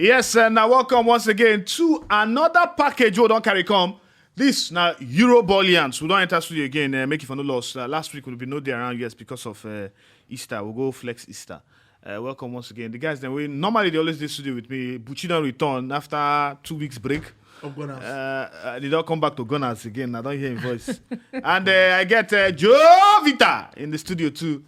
Yes, now welcome once again to another package we don't carry come. This now Euroball Yarns. We don't enter studio again. Make it for no loss. Last week we'll be no day around. Yes, because of Easter. We'll go flex Easter. Welcome once again. The guys then normally they always do studio with me. Buchi don't return after 2 weeks break. They don't come back to Gunners again. I don't hear his voice. And I get Jo Vita in the studio too.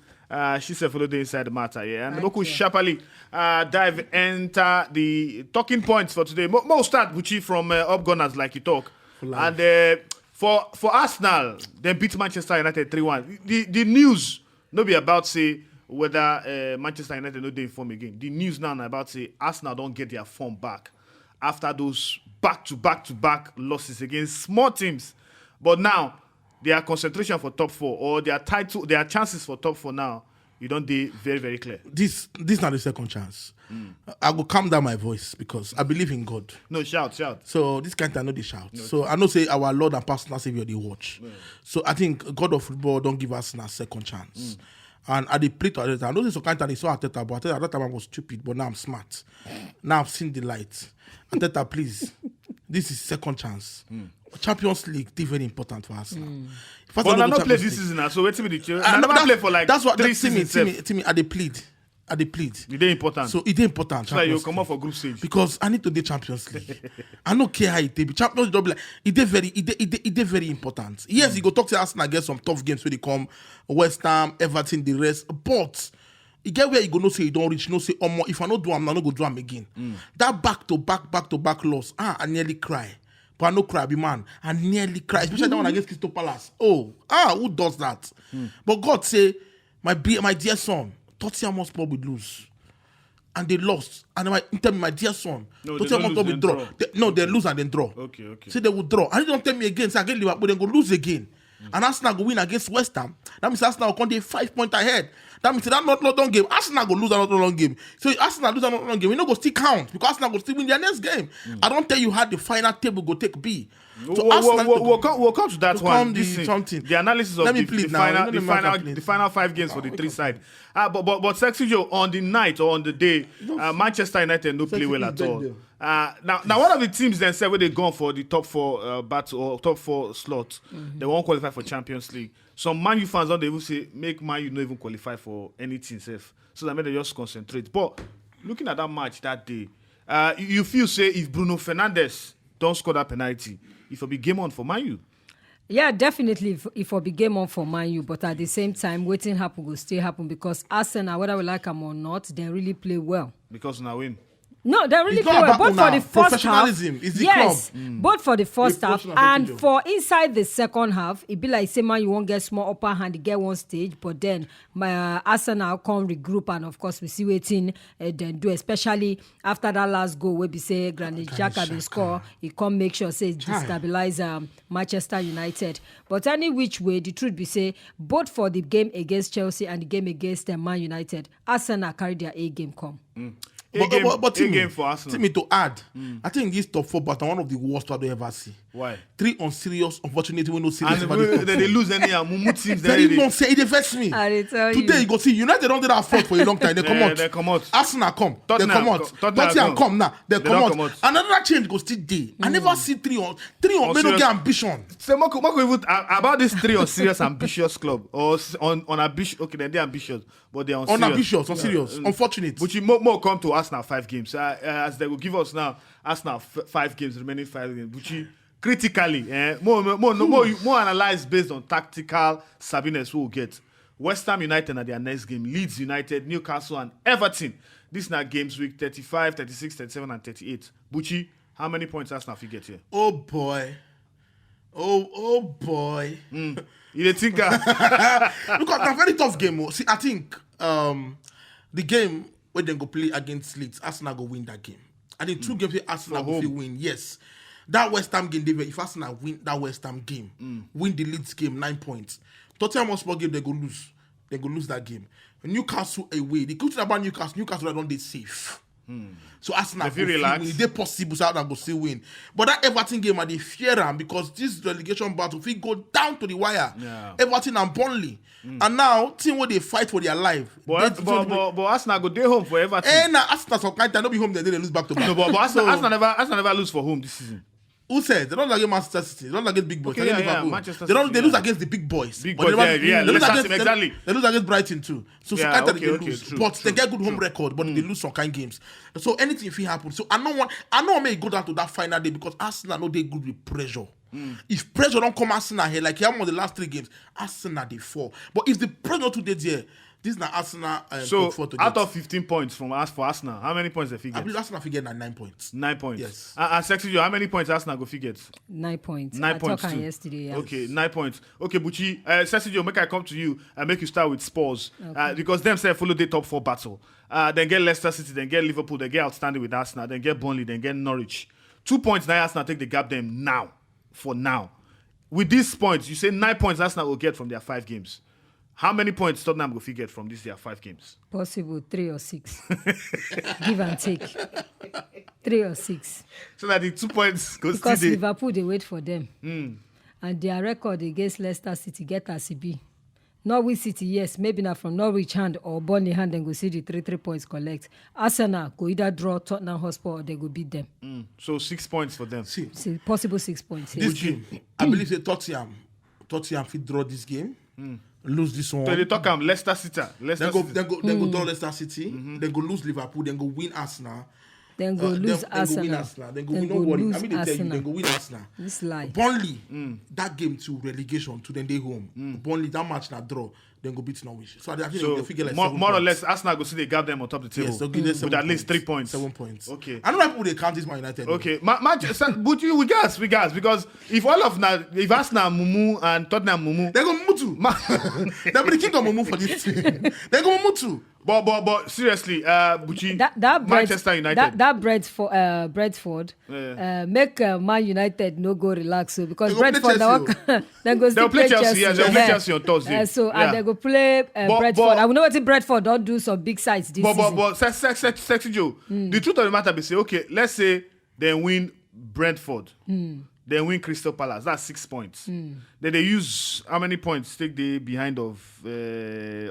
She said follow the inside the matter, yeah. And Moku sharply dive enter the talking points for today. Mo start Buchi from Up Gunners like you talk. And for Arsenal, they beat Manchester United 3-1. The news no be about say whether Manchester United no dey form again. The news now about say Arsenal don't get their form back after those back-to-back losses against small teams. But now their concentration for top four or their chances for top four now, you don't be very, very clear. This not the second chance. I will calm down my voice because I believe in God. No, shout. So this kind I know they shout. No, so I know say our Lord and personal Savior they watch. Yeah. So I think God of football don't give us a second chance. And I play to Ateta. I know this kind they saw Ateta, but at that time I was stupid, but now I'm smart. Now I've seen the light. Ateta, please. This is second chance. Champions League, is very important for us now. But I not play this season now, so wait till the I never play for like that's what 3 seasons. Timmy, I plead. It is important. So it is important. So you come up for group stage. Because I need to do Champions League. I don't care how it is. Champions League, it is very important. Yes, you go talk to Arsenal, get some tough games where they come, West Ham, Everton, the rest. But you get where you go no say you don't reach, no say if I don't do I'm not go do them again. That back to back loss. I nearly cry. But I no cry, be man. I nearly cry, especially that one against Crystal Palace. Who does that? But God say, my dear son, Tottenham must probably lose. And they lost. And tell me, my dear son, Tottenham must probably draw. They lose and then draw. Okay. Say they will draw. And they don't tell me again, say again Liverpool, then go lose again. And Arsenal go win against West Ham. That means Arsenal will come there 5 points ahead. That means that not long game. Arsenal go lose another long game. So Arsenal lose another long game. We no go still count because Arsenal go still win their next game. I don't tell you how the final table go take B. So we'll come to that one. The analysis of the final 5 games for the 3 side. But Sexy Joe, on the night or on the day, Manchester United no play well at all. Now one of the teams then said when they gone for the top 4 battle or top 4 slot, they won't qualify for Champions League. Some Man U fans don't even say make Man U not even qualify for anything safe. So that made they just concentrate. But looking at that match that day, you feel say if Bruno Fernandes don't score that penalty, if it'll be game on for Man U. Yeah, definitely if it'll be game on for Man U, but at the same time, waiting happen will still happen because Arsenal, whether we like them or not, they really play well. Because now win. No, they really play well. Both for the first half. Is the club. Both for the first half and for inside the second half, it be like say man, you won't get small upper hand, you get one stage, but then my Arsenal come regroup and of course we see waiting then do, especially after that last goal where we say Granit Xhaka they score, he come make sure say destabilize Manchester United. But any which way, the truth be say both for the game against Chelsea and the game against Man United, Arsenal carry their A game come. But game for Arsenal. Timmy, to add, I think this top 4 but one of the worst I do ever see. Why? 3 unserious, unfortunately, we no serious. And they lose any Mumu teams. Very nonsense. It affects me. Today you go see United don't do that fraud for a long time. They come out. They come out. Arsenal come. They come out. Tottenham come now. They come out. Another change goes still there. I never see 3 on may not get ambition. So Marco even about this 3 on serious ambitious club or on ambitious. Okay, then they're ambitious, but they're on ambitious, on serious. Unfortunate. Which more come to Arsenal 5 games. As they will give us now Arsenal 5 games, remaining 5 games. Which critically, more analyzed based on tactical savviness we'll get. West Ham United at their next game, Leeds United, Newcastle and Everton. These are games week 35, 36, 37 and 38. Buchi, how many points Arsenal you get here? Oh boy. You the thinker. Because it's a very tough game. See, I think the game where they go play against Leeds, Arsenal go win that game. I think 2 games where Arsenal go win, yes. That West Ham game, if Arsenal win that West Ham game, win the Leeds game, 9 points. Tottenham Hotspur game, they go lose. They go lose that game. Newcastle away. The good thing about Newcastle don't they safe. So Arsenal They feel relaxed. If they possible, so Arsenal go still win. But that Everton game, they fear them because this relegation battle, if it go down to the wire, Everton and Burnley. And now, team where they fight for their life. But Arsenal go day home for Everton. And Arsenal some kind of time, not be home, then they lose back to back. No, but Arsenal never lose for home this season. Who said they don't like Manchester City? They don't like big boys. Okay, Manchester City, they lose against the big boys. Big boys, they lose exactly. They lose against Brighton too. So sometimes they lose, true, but they get good home record, but they lose some kind games. So anything if it happens. So I know may go down to that final day because Arsenal know they good with pressure. If pressure don't come Arsenal here, like here on the last 3 games, Arsenal they fall. But if the pressure today there, this is not Arsenal. So out of 15 points for Arsenal, how many points they figure? I believe Arsenal figured 9 points. 9 points. Yes. And Sexy Joe, how many points Arsenal go figure? 9 points. 9 points too. Yesterday. Yes. Okay, 9 points. Okay, Buchi, Sexy Joe, make I come to you and make you start with Spurs because them say follow the top 4 battle. Then get Leicester City, then get Liverpool, then get outstanding with Arsenal, then get Burnley, then get Norwich. 2 points now Arsenal take the gap them now. For now, with these points, you say 9 points Arsenal will get from their 5 games. How many points Tottenham will get from these their 5 games? Possible 3 or 6. Give and take. 3 or 6. So that the 2 points goes because Liverpool they wait for them, and their record against Leicester City get as it be. Norwich City, yes, maybe not from Norwich hand or Burnley hand, then go see the 3 points collect. Arsenal go either draw Tottenham Hotspur or they go beat them. So 6 points for them. See, possible 6 points. This game, I believe say Tottenham fit draw this game, lose this one. So they talk Leicester City. Then go draw Leicester City. Then go lose Liverpool. Then go win Arsenal. Then go lose Arsenal. Then go win nobody. I mean, they tell you, then go win Arsenal. This lie. Burnley, that game to relegation to then they home. Burnley, that match na draw. Then go beat Norwich. So I think they figure like more or less, Arsenal go see they gap them on top of the table. Yes, they'll give them with at least 3 points. 7 points. Okay. I don't know people they count this Man United. Okay, but we gas because if all of now, if Arsenal Mumu and Tottenham Mumu, they go Mumu too. They'll be the king of Mumu for this team. They go Mumu too. But seriously, Buchi, that Manchester United. That Brentford, make Man United no go relax so because Brentford then go still play Chelsea. Yeah, they'll play Chelsea on Thursday. And they go play Brentford. I know what Brentford don't do some big sides this season. But Sexy Joe, the truth of the matter be say, okay, let's say they win Brentford. Then win Crystal Palace. That's 6 points. Then they use how many points? Take the behind of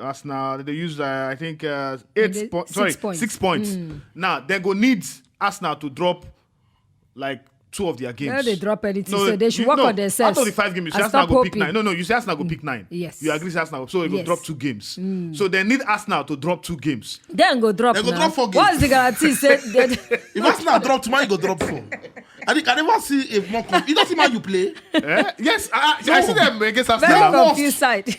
Arsenal. They use I think 8 points. Sorry, 6 points. Now they go need Arsenal to drop like 2 of their games. No, they drop anything. So they should work on themselves. Out of the 5 games, you say Arsenal go pick 9. No, you say Arsenal go pick 9. Yes. You agree with Arsenal. So they go drop 2 games. So they need Arsenal to drop 2 games. Then go drop. They go drop 4 games. What's the guarantee? If Arsenal drop tomorrow, you go drop 4. I never see a more you don't see man you play. Yes, I see them against Arsenal. Very confused side.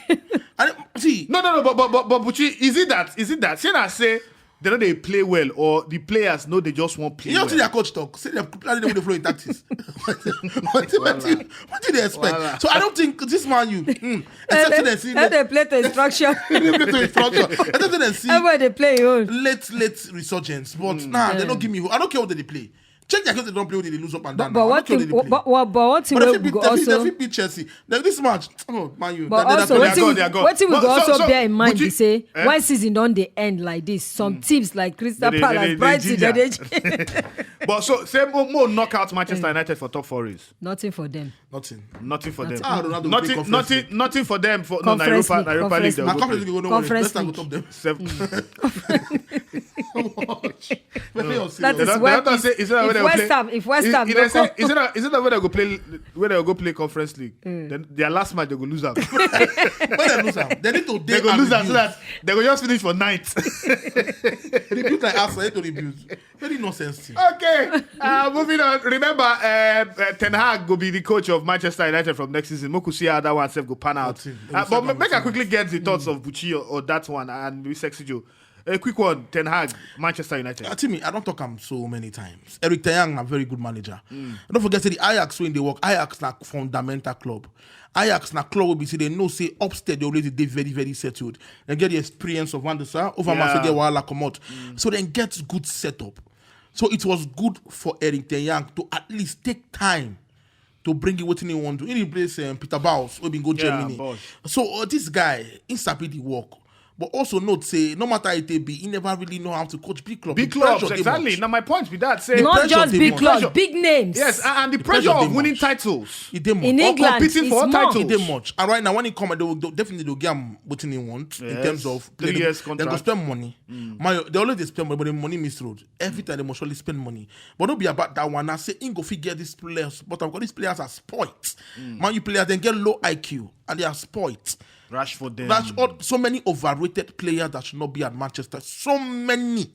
See, no, but Buchi, is it that? Say that say they know they play well or the players know they just won't play. You don't well. see their coach talk. Say they're planning with the flow in tactics. What do they expect? Voila. So I don't think this man you except they see they play to instruction. Except they see everywhere they play your own. late resurgence. But they don't give me. I don't care what they play. Check their case, they don't play, they lose up and down. But what team we go also... They beat Chelsea. Like this match, oh, Man U. But also, what team we go also bear in mind, you say, one season don't they end like this. Some teams like Crystal Palace, Brighton, But so, say more knockout Manchester United for top 4 race. Nothing for them. Nothing for them. Nothing for them. For Europa League. Conference League. Top them. That is where if West Ham is it where they go play Conference League? Then their last match they go lose out. When they lose out, they need to they go lose out so that they go just finish for 9th. Rebuke like Arsenal, they to rebuke. Very nonsense thing. Okay, moving on. Remember, Ten Hag will be the coach of Manchester United from next season. Moku see how that one self go pan out. But make I quickly get the thoughts of Buchi or that one and with Sexy Joe. A quick one, Ten Hag, Manchester United. Timmy, I don't talk him so many times. Eric Ten Hag, a very good manager. Don't forget, the Ajax when they work. Ajax na fundamental club. Ajax na club will be say they know say upstairs they already they very very settled. They get the experience of Van der Sar over Marseille Wala come out. So then get good setup. So it was good for Eric Ten Hag to at least take time to bring it what he want to. In place Peter Baus, we been go Germany. So this guy, in the work. But also note, say, no matter it be, he never really know how to coach big clubs. Big clubs, exactly. Now my point with that, say not just big clubs, pressure. big names. Yes, and the pressure of winning titles. It did much. In England, competing for it's titles. more. It did much. And right now, when he come, they'll definitely get him what he want in terms of 3 years They contract. go spend money. They always spend money, but the money misroad. Every time they must surely spend money. But don't be about that one. I say, Ingo figure these players, but I've got these players are spoilt. Man, you players then get low IQ and they are spoilt. Rashford then. So many overrated players that should not be at Manchester. So many.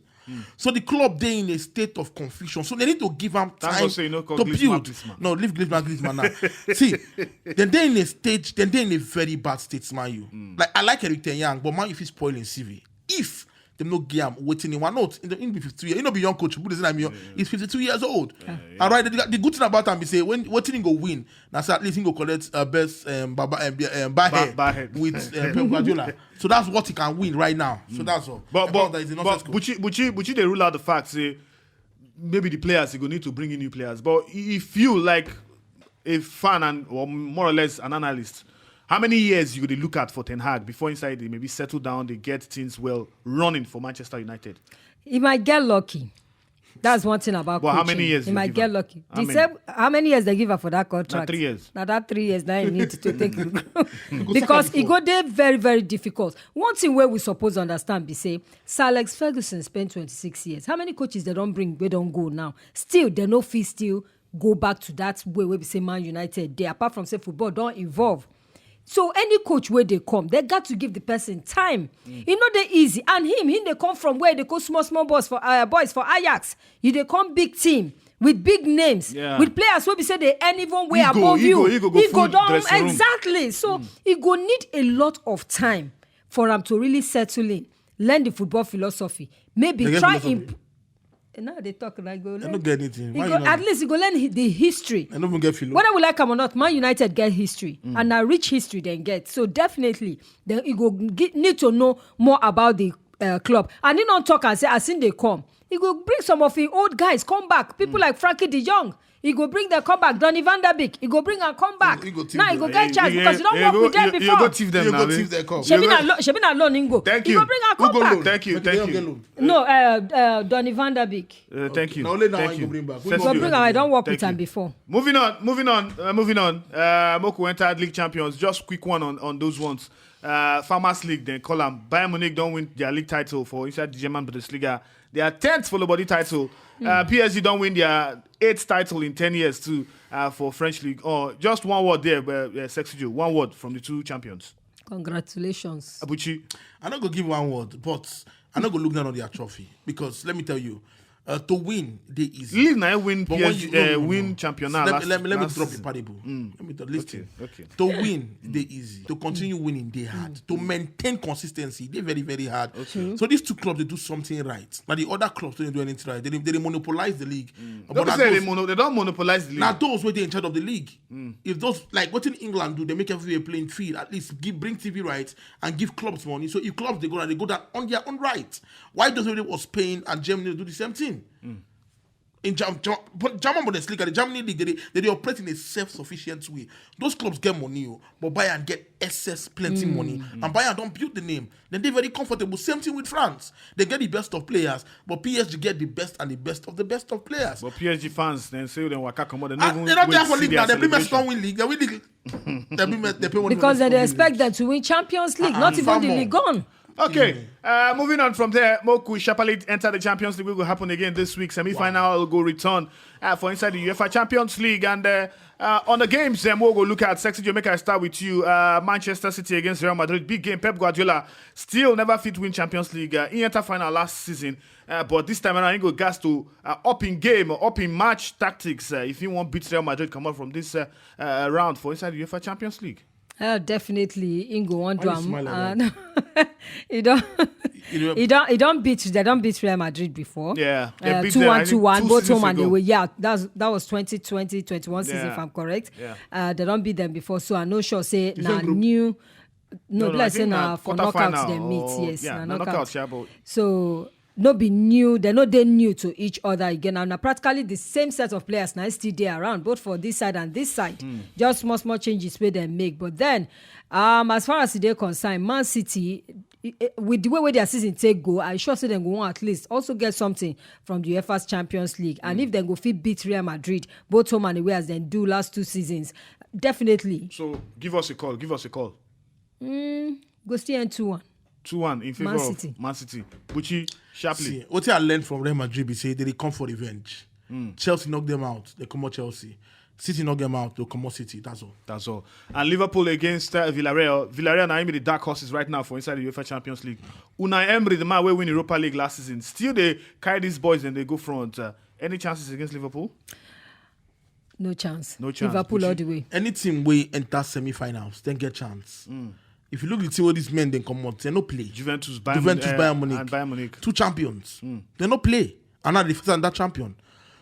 So the club they in a state of confusion. So they need to give them time to build. No, leave Griezmann now. See, then they're in a stage. Then they're in a very bad state, man. Like I like Eric Ten Hag, but man, if he's spoiling CV, if them no game waiting in one note in the 52 years, you know, be young coach. He's 52 years old. All right, the good thing about him is say when waiting go win. Now so at least he go collect best Bahe with Pep Guardiola. So that's what he can win right now. So that's all. But Buchi they rule out the fact say maybe the players you go need to bring in new players. But if you like a fan or more or less an analyst, how many years you could look at for Ten Hag before inside they maybe settle down, they get things well running for Manchester United? He might get lucky. That's one thing about coaching. How many years? He might get lucky. How many years they give her for that contract? 3 years. Now that 3 years, now you need to take because it go there very, very difficult. One thing where we suppose to understand be say Sir Alex Ferguson spent 26 years. How many coaches they don't bring, they don't go now? Still, they no fee still go back to that way where we say Man United. They apart from say football don't evolve. So any coach where they come, they got to give the person time. You know they easy. And him they come from where they go small boys for Ajax. They come big team with big names, with players where we say they ain't even way above you. He go down exactly. So he go need a lot of time for him to really settle in, learn the football philosophy. Maybe try now they talk like go. I don't get anything. At least you go learn the history. I don't even get philo. Whether we like them or not, Man United get history and a rich history then get. So definitely, then you go need to know more about the club. And he don't talk and say as soon they come, he go bring some of the old guys come back. People like Frankie De Jong. He go bring them come back. Donny van der Beek. He go bring and come back. Now he go get chance because you don't work with them before. You go thief them now. Shebina alone Ingo. Thank you. He go bring and come back. Thank you. No, Donny van der Beek. Thank you. Now only now you go bring back. He go bring and I don't work with him before. Moving on. Moku entered League champions. Just quick one on those ones. Farmers League, then call them. Bayern Munich don't win their league title for inside the German Bundesliga. Their 10th follow body title. PSG don't win their 8th title in 10 years too for French League. Oh, just one word there, Sexy Joe. One word from the two champions. Congratulations. Buchi. I'm not going to give one word, but I'm not going to look down on their trophy because let me tell you, to win, they easy. League now win PSG, win championnat. Let me drop a parable. Let me listen. Okay. To win, they easy. To continue winning, they hard. To maintain consistency, they very, very hard. Okay. So these two clubs, they do something right. Now the other clubs don't do anything right. They monopolize the league. But they don't monopolize the league. Now those where they in charge of the league. If those like what in England do, they make everywhere playing field. At least bring TV rights and give clubs money. So if clubs they go down on their own right. Why does it was Spain and Germany do the same thing? In German Bundesliga, the Germany League, they operate in a self-sufficient way. Those clubs get money, but Bayern get excess plenty money. And Bayern don't build the name. Then they're very comfortable. Same thing with France. They get the best of players, but PSG get the best and the best of players. But PSG fans then say them waka come on. They're not there for league now. They win league. They win league. Because they expect them to win Champions League, not even the league on. Okay, moving on from there, Moku Shapalit enter the Champions League. Will happen again this week. Semi-final will go return for inside the UEFA Champions League. And on the games, we'll go look at Sexy Jamaica. I start with you. Manchester City against Real Madrid. Big game. Pep Guardiola still never fit win Champions League. He entered final last season. But this time around, he go gas to up in game, up in match tactics. If he won't beat Real Madrid, come out from this round for inside the UEFA Champions League. Definitely Ingo one drum. He don't beat Real Madrid before. Yeah. 2-1, both home and away. Yeah, that was 2020-21 season if I'm correct. Yeah. They don't beat them before, so I'm not sure say new. No, let's say now for knockouts they meet. Yes, yeah, knockouts. Yeah, so no be new. They're not new to each other again. And now practically the same set of players now still there around, both for this side and this side. Just small changes where they make. But then, as far as they're concerned, Man City, with the way their season take go, I sure say them go on at least also get something from the UEFA's Champions League. And if they go fit beat Real Madrid, both home and away as they do last 2 seasons, definitely. So give us a call. Go stay in 2-1. 2-1 in favor of Man City. Buchi, sharply. See, what I learned from Real Madrid is say they come for revenge. Chelsea knock them out, they come out Chelsea. City knock them out, they'll come out City. That's all. And Liverpool against Villarreal. Villarreal are the dark horses right now for inside the UEFA Champions League. Unai Emery, the man who win Europa League last season, still they carry these boys and they go front. Any chances against Liverpool? No chance. Buchi. Liverpool all the way. Any team we enter semi-finals, then get chance. If you look at the team where these men then come out, they no play. Juventus, Bayern Munich, and Bayern Munich. 2 champions. They no play. And now they first that champion.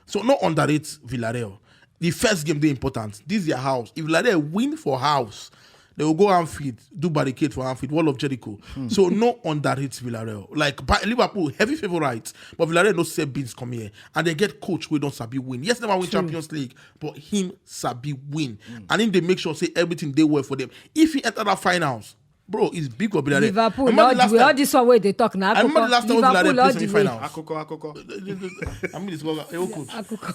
So no underrate Villarreal. The first game they important. This is their house. If Villarreal win for house, they will go Anfield, do barricade for Anfield, Wall of Jericho. So no underrate Villarreal. Like Liverpool, heavy favorites, but Villarreal no say beans come here. And they get coach who don't sabi win. Yes, never win Champions League, but him sabi win. And him they make sure say everything they work for them. If he enter the finals, bro, it's big for Villarreal. Liverpool, all this one way they talk now. I remember the last time Villarreal played semi-finals. Akoko. I mean, it's coach.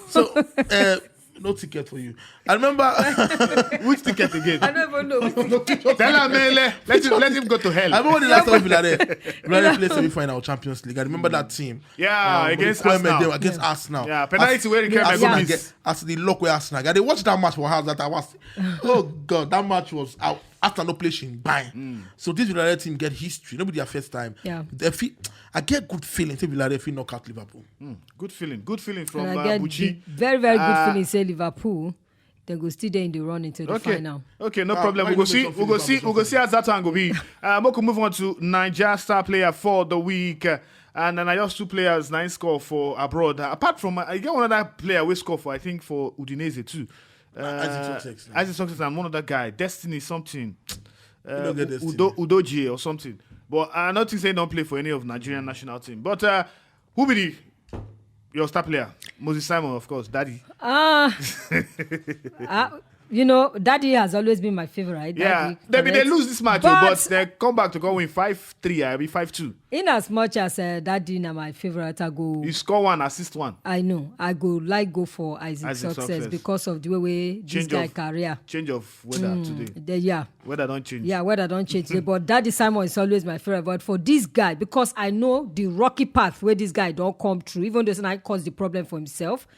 So, no ticket for you. I remember which ticket again? I don't even know. Tell him, let him go to hell. I remember the last time Villarreal played semi-final Champions League. I remember that team. Yeah, against Arsenal. Arsenal. Yeah, penalty where he came as the luck where Arsenal. They watched that match for house that I was. Oh God, that match was out. Arsenal no play bang. So this Villarreal team get history. Nobody their first time. Yeah. I get good feeling. Say Villarreal knock out Liverpool. Good feeling from I get Buchi. Very, very good feeling. Say Liverpool, they go still there in the run into the final. Okay, no problem. We'll go see as that one go be. We can move on to Naija star player for the week. And then I just 2 players 9 score for abroad. Apart from I get one other player we score for I think for Udinese too. Isaac Success and one other guy, Destiny something. Udoji or something. But I don't think they don't play for any of Nigerian national team. But who be your star player? Moses Simon, of course, Daddy. Daddy has always been my favorite. Yeah, they lose this match, but they come back to go win 5-3. I'll be 5-2. In as much as Daddy is my favorite, I go. You score 1, assist 1. I know. I go for Isaac Success because of the way this guy career. Change of weather today. Weather don't change. Yeah, weather don't change today. But Daddy Simon is always my favorite. But for this guy, because I know the rocky path where this guy don't come through, even though he caused the problem for himself.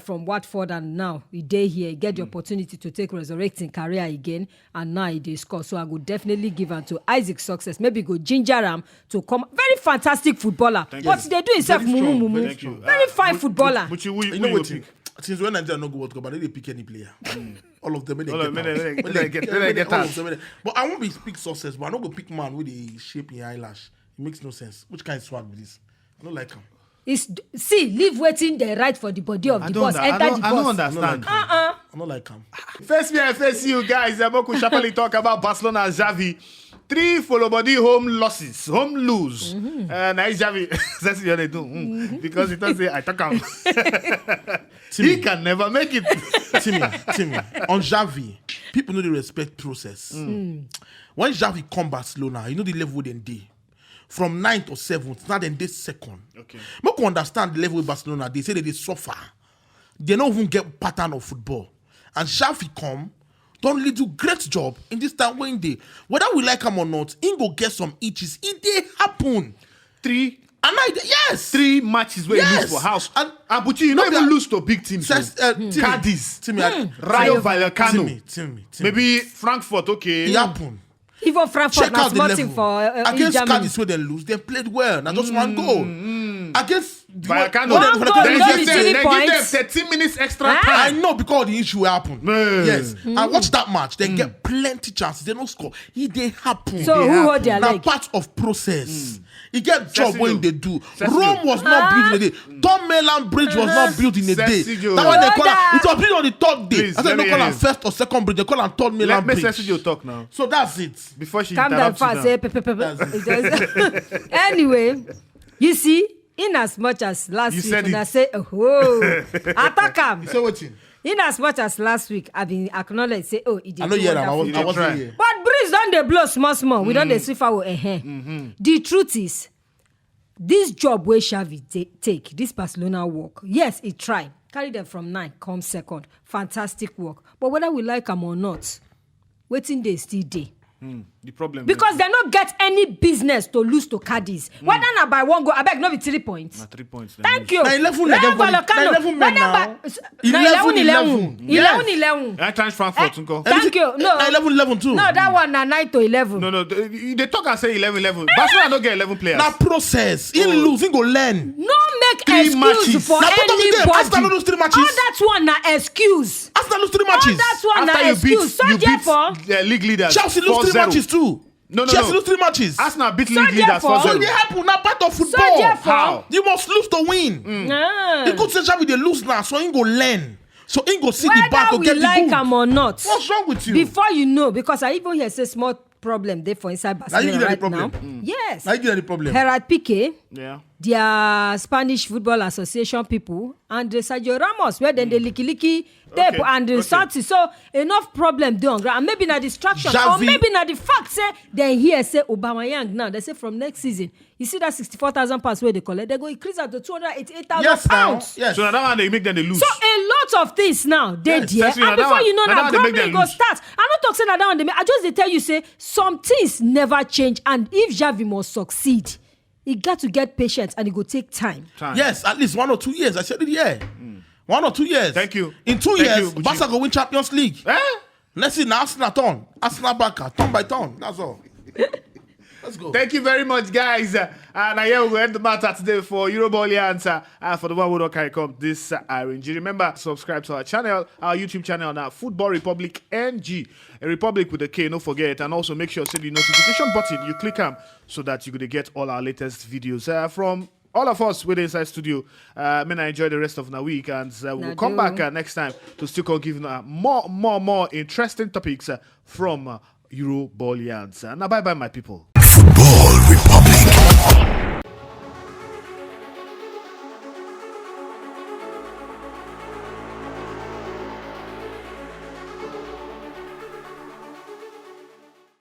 From Watford and now he day here, he get the opportunity to take resurrecting career again, and now he dey score. So I would definitely give him to Isaac Success. Maybe go ginger him to come. Very fantastic footballer, but they do himself mumu. Very fine footballer. But you know what? Since when Nigeria no go World Cup, but they didn't pick any player. All of them, they get out. But I won't be speak Success, but I don't go pick man with the shape in eyelash. It makes no sense. Which kind of swag with this? I don't like him. Leave waiting the right for the body of the boss. Enter the boss. I don't understand. I don't like him. First me and first you guys, Boku sharply talk about Barcelona and Xavi. 3 follow body home losses, home lose. And I Xavi, that's what they do. Because it does say I talk him. He can never make it. Timmy, on Xavi, people know the respect process. When Xavi come Barcelona, you know the level they did. From 9th or 7th, now then this second. Okay. Make you understand the level with Barcelona. They say that they suffer. They don't even get pattern of football. And Xavi come, don't really do great job in this time when they, whether we like him or not, he go get some itches. It they happen. 3 yes. 3 matches where he lose for house. And Buchi, you don't even lose to big teams. Cadiz, Rayo Vallecano. Timmy. Maybe Frankfurt, okay. It happen. Even Frankfurt not smarting for against Germany. Cadiz where they lose, they played well. Now just 1 goal. Against Vallecano, they give them 13 minutes extra time. I know because the issue happened. Yes. I watched that match. They get plenty chances. They don't score. They happen. So who hold their leg? Now part of process. He get job when they do. Rome was not built in a day. Tom Mellon Bridge was not built in a day. That one they call it was built on the 3rd day. I said they call it 1st or 2nd bridge. They call it Tom Mellon Bridge. Let me talk now. So that's it. Before she calm down fast. Anyway, you see, in as much as last week, when I say, attack him. You say what? In as much as last week, I've been acknowledged, say, oh, it did. I know, yeah, I wasn't try. here. But breeze don't they blow small. We don't they see for The truth is, this job where Xavi take, this Barcelona work, yes, it tried. Carry them from 9, come second. Fantastic work. But whether we like them or not, waiting they still day. The problem because they don't get any business to lose to Cadiz. Whether not by 1 goal, I beg no be 3 points. 3 points. Thank you. 11 men now. 11. I times Frankfurt. Thank you. No. 11 too. No, that one na 9 to 11. No. They talk and say 11. Barcelona don't get 11 players. Now process. He lose. He go learn. No make 3 excuse matches. for Now, anybody. Arsenal lose 3 matches. All that one na excuse. Arsenal lose 3 matches. All that one na After you excuse. So beat therefore, the league leaders. Chelsea lose 3 matches too. No. Chelsea lose 3 matches. Arsenal beat So league leaders therefore- 4-0. So they happen now part of so football. therefore, How? You must lose to win. nah. The coach say Xavi they lose now, so he go learn. So he go see the back whether to we get the like good. them or not, What's wrong with you? before you know, because I even hear say small problem there for inside Now you Barcelona get the right problem. now. Yes. Now you get the problem. Gerard Piqué, Yeah. their Spanish Football Association people, and Sergio Ramos, where then they licky tape and the Santi. So enough problem there on ground. And maybe na distraction, or Xavi- maybe na the fact say they hear say Aubameyang now. They say from next season, you see that 64,000 pounds where they collect, they go increase up to 288,000 Yes, now. pounds. Yes. So now that one they make them they lose. So a lot of things now they Yes, there, that's and that before one- you know that that one they make grumbling them go lose. start. I'm not talking that one they make. I just they tell you say some things never change, and if Xavi must succeed, he got to get patience and it go take time. Yes, at least 1 or 2 years. I said it here. 1 or 2 years. Thank you. In 2 Thank years, you, Buchi. Barca go win Champions League. Eh? Let's see now Arsenal turn. Arsenal Barca, turn by turn. That's all. Let's go. Thank you very much, guys. And here we will end the matter today for Euroball Yarns. For the one who don't carry come this range. Remember, subscribe to our channel, our YouTube channel now, Football Republic NG. A Republic with a K, don't forget. And also make sure to the notification button, you click on so that you could get all our latest videos from all of us with the Inside Studio. I enjoy the rest of the week, and we'll come back next time to still give more interesting topics from Euroball Yarns. Now, bye-bye, my people.